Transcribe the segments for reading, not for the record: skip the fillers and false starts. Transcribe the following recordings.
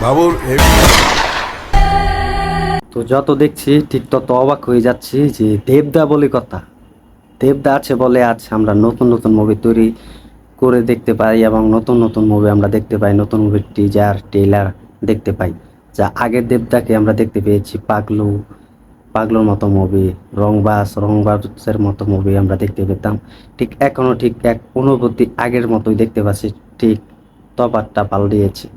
বাবুর তো যত দেখছি ঠিক তত অবাক হয়ে যাচ্ছি যে দেবদা বলে কথা, দেবদা আছে বলে আজ আমরা নতুন নতুন মুভি তৈরি করে দেখতে পাই এবং নতুন নতুন মুভি আমরা দেখতে পাই, নতুন মুভির টিজার ট্রেলার দেখতে পাই। যা আগের দেবদাকে আমরা দেখতে পেয়েছি পাগলু, পাগলুর মতো মুভি, রংবাজের মতো মুভি আমরা দেখতে পেতাম, ঠিক এখনও ঠিক এক অনুভূতি আগের মতোই দেখতে পাচ্ছি। ঠিক তফাৎটা পাল্টিয়েছে।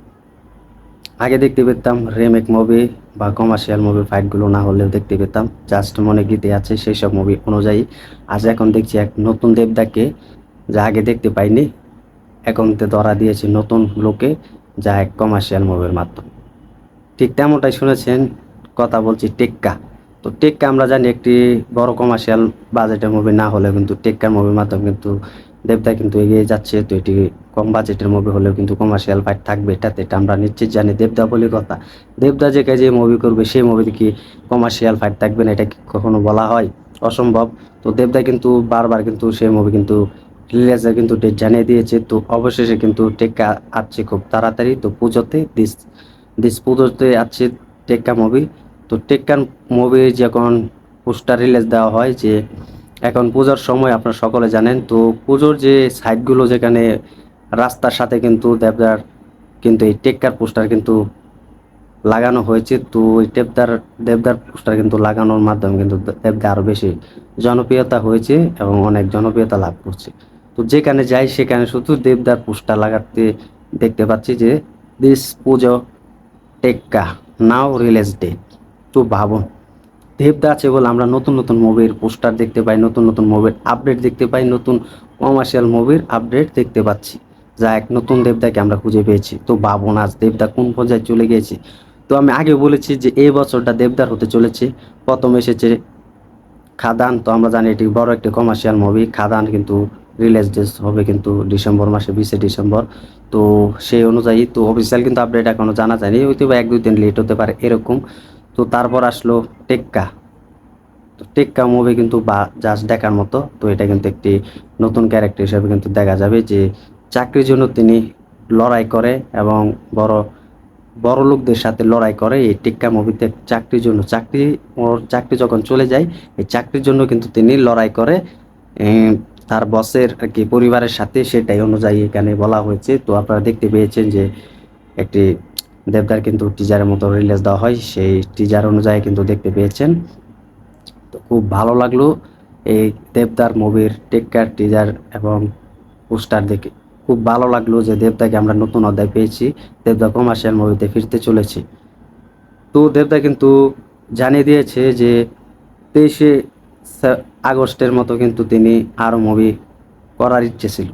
আগে দেখতে পেতাম রিমেক মুভি বা কমার্শিয়াল মুভি ফাইটগুলো না হলেও দেখতে পেতাম জাস্ট মনে গীতে আছে সেই সব মুভি অনুযায়ী। আজ এখন দেখছি এক নতুন দেবদাকে যা আগে দেখতে পাইনি, এখন তো ধরা দিয়েছে নতুন লোকে, যা এক কমার্শিয়াল মুভির মাধ্যমে। ঠিক তেমনটাই শুনেছেন, কথা বলছি টেক্কা। তো টেক্কা আমরা জানি একটি বড় কমার্শিয়াল বাজেটের মুভি না হলেও কিন্তু টেক্কার মুভির মাধ্যমে কিন্তু দেবদা কিন্তু এগিয়ে যাচ্ছে। তো এটি কম বাজেটের মুভি হলেও কিন্তু কমার্শিয়াল ফাইট থাকবে, এটা আমরা নিশ্চিত জানি। দেবদা বলে কথা, দেবদা যে কাজে মুভি করবে সেই মুভিতে কি কমার্শিয়াল ফাইট থাকবে না, এটা কি কখনো বলা হয়? অসম্ভব। তো দেবদা কিন্তু বারবার কিন্তু সেই মুভি কিন্তু রিলিজের কিন্তু ডেট জানিয়ে দিয়েছে। তো অবশেষে কিন্তু টেক্কা আসছে খুব তাড়াতাড়ি। তো পুজোতে দিস পুজোতে আসছে টেক্কা মুভি। তো টেক্কার মুভি যখন পোস্টার রিলিজ দেওয়া হয়, যে এখন পূজার সময় আপনারা সকলে জানেন, তো পুজোর যে সাইটগুলো যেখানে রাস্তার সাথে কিন্তু দেবদার কিন্তু এই টেক্কার পোস্টার কিন্তু লাগানো হয়েছে। তো এই দেবদার পোস্টার কিন্তু লাগানোর মাধ্যমে কিন্তু দেবদা আরও বেশি জনপ্রিয়তা হয়েছে এবং অনেক জনপ্রিয়তা লাভ করছে। তো যেখানে যাই সেখানে শুধু দেবদার পোস্টার লাগাতে দেখতে পাচ্ছি, যে দিস পুজো টেক্কা নাও রিলিজ ডেট। তো ভাবুন, দেবদা আছে বলে আমরা নতুন নতুন মুভির পোস্টার দেখতে পাই, নতুন নতুন মুভির আপডেট দেখতে পাই, নতুন কমার্শিয়াল মুভির আপডেট দেখতে পাচ্ছি, যা এক নতুন দেবদাকে আমরা খুঁজে পেয়েছি। তো ভাবুন আজ দেবদা কোন পর্যায়ে চলে গিয়েছে। তো আমি আগে বলেছি যে এই বছরটা দেবদার হতে চলেছে। প্রথম এসেছে খাদান, তো আমরা জানি এটি বড় একটি কমার্শিয়াল মুভি। খাদান কিন্তু রিলিজ ডেট হবে কিন্তু ডিসেম্বর মাসে, 20শে ডিসেম্বর। তো সেই অনুযায়ী তো অফিসিয়াল কিন্তু আপডেট এখনও জানা যায়নি, হয়তো বা 1-2 দিন লেট হতে পারে এরকম। তো তারপর আসলো টেক্কা। তো টেক্কা মুভি কিন্তু বা জাস্ট দেখার মতো। তো এটা কিন্তু একটি নতুন ক্যারেক্টার হিসেবে কিন্তু দেখা যাবে, যে চাকরির জন্য তিনি লড়াই করে এবং বড় বড় লোকদের সাথে লড়াই করে এই টেক্কা মুভিতে। চাকরির জন্য, ওর চাকরি যখন চলে যায়, এই চাকরির জন্য কিন্তু তিনি লড়াই করে তার বসের আর কি পরিবারের সাথে, সেটাই অনুযায়ী এখানে বলা হয়েছে। তো আপনারা দেখতে পেয়েছেন যে একটি দেবদার কিন্তু টিজারের মতো রিলিজ দেওয়া হয়, সেই টিজার অনুযায়ী কিন্তু দেখতে পেয়েছেন। তো খুব ভালো লাগলো এই দেবদার মুভির টেক্কার টিজার এবং পোস্টার দেখে। খুব ভালো লাগলো যে দেবদাকে আমরা নতুন অধ্যায় পেয়েছি, দেবদা কমার্শিয়াল মুভিতে ফিরতে চলেছে। তো দেবদা কিন্তু জানিয়ে দিয়েছে যে 23শে আগস্টের মতো কিন্তু তিনি আরও মুভি করার ইচ্ছে ছিল।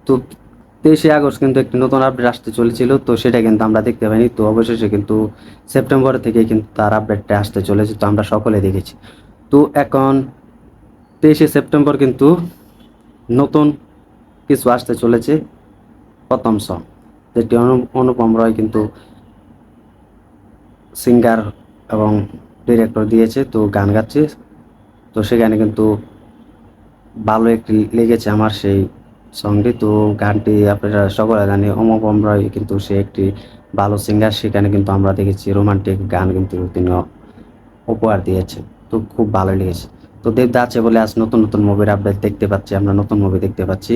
তো 23শে আগস্ট কিন্তু একটি নতুন আপডেট আসতে চলেছিল, তো সেটা কিন্তু আমরা দেখতে পাইনি। তো অবশেষে কিন্তু সেপ্টেম্বর থেকে কিন্তু তার আপডেটটা আসতে চলেছে, তো আমরা সকলে দেখেছি। তো এখন 23শে সেপ্টেম্বর কিন্তু নতুন কিছু আসতে চলেছে, প্রথম সং, যেটি অনুপম রয় কিন্তু সিঙ্গার এবং ডিরেক্টর দিয়েছে, তো গান গাচ্ছে। তো সেখানে কিন্তু ভালো একটি লেগেছে আমার সেই সঙ্গটি। তো গানটি আপনারা সকলে জানি, অনুপম রয় কিন্তু সে একটি ভালো সিঙ্গার, সেখানে কিন্তু আমরা দেখেছি রোমান্টিক গান কিন্তু তিনি উপহার দিয়েছে। তো খুব ভালো লেগেছে। তো দেবদা আছে বলে আজ নতুন নতুন মুভির আপডেট দেখতে পাচ্ছি, আমরা নতুন মুভি দেখতে পাচ্ছি।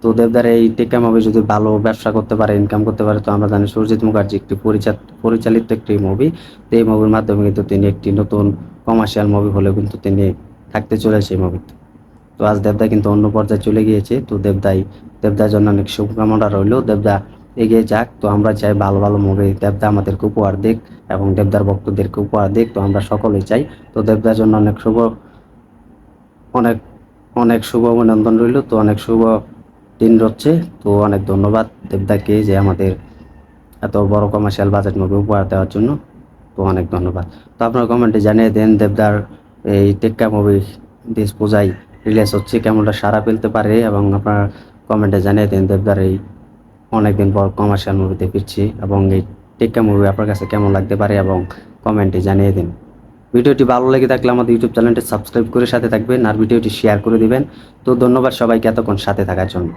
তো দেবদার এই টেক্কা মুভি যদি ভালো ব্যবসা করতে পারে, ইনকাম করতে পারে, তো আমরা জানি সুরজিৎ মুখার্জি একটি পরিচালিত একটি মুভি। তো এই মুভির মাধ্যমে কিন্তু তিনি একটি নতুন কমার্শিয়াল মুভি হলেও কিন্তু তিনি থাকতে চলেছে এই মুভিতে। তো আজ দেবদা কিন্তু অন্য পর্যায়ে চলে গিয়েছে। তো দেবদার জন্য অনেক শুভকামনা রইল, দেবদা এগিয়ে যাক। তো আমরা চাই ভালো ভালো মুভি দেবদা আমাদেরকে উপহার দিক এবং দেবদার ভক্তদেরকে উপহার দিক, তো আমরা সকলেই চাই। তো দেবদার জন্য অনেক অনেক শুভ অভিনন্দন রইল। তো অনেক শুভ দিন রচ্ছে। তো অনেক ধন্যবাদ দেবদাকে যে আমাদের এত বড় কমার্শিয়াল বাজেট মুভি উপহার দেওয়ার জন্য। তো অনেক ধন্যবাদ। তো আপনারা কমেন্টে জানিয়ে দেন দেবদার এই টেক্কা মুভি দিস পূজায় রিলিজ হচ্ছে, কেমনটা সাড়া ফেলতে পারে, এবং আপনারা কমেন্টে জানিয়ে দেন দেবদার এই অনেকদিন পর কমার্শিয়াল মুভিতে ফিরছি এবং এই টেক্কা মুভি আপনার কাছে কেমন লাগতে পারে এবং কমেন্টে জানিয়ে দিন। ভিডিওটি ভালো লেগে থাকলে আমাদের ইউটিউব চ্যানেলটি সাবস্ক্রাইব করে সাথে থাকবেন আর ভিডিওটি শেয়ার করে দিবেন। তো ধন্যবাদ সবাইকে এতক্ষণ সাথে থাকার জন্য।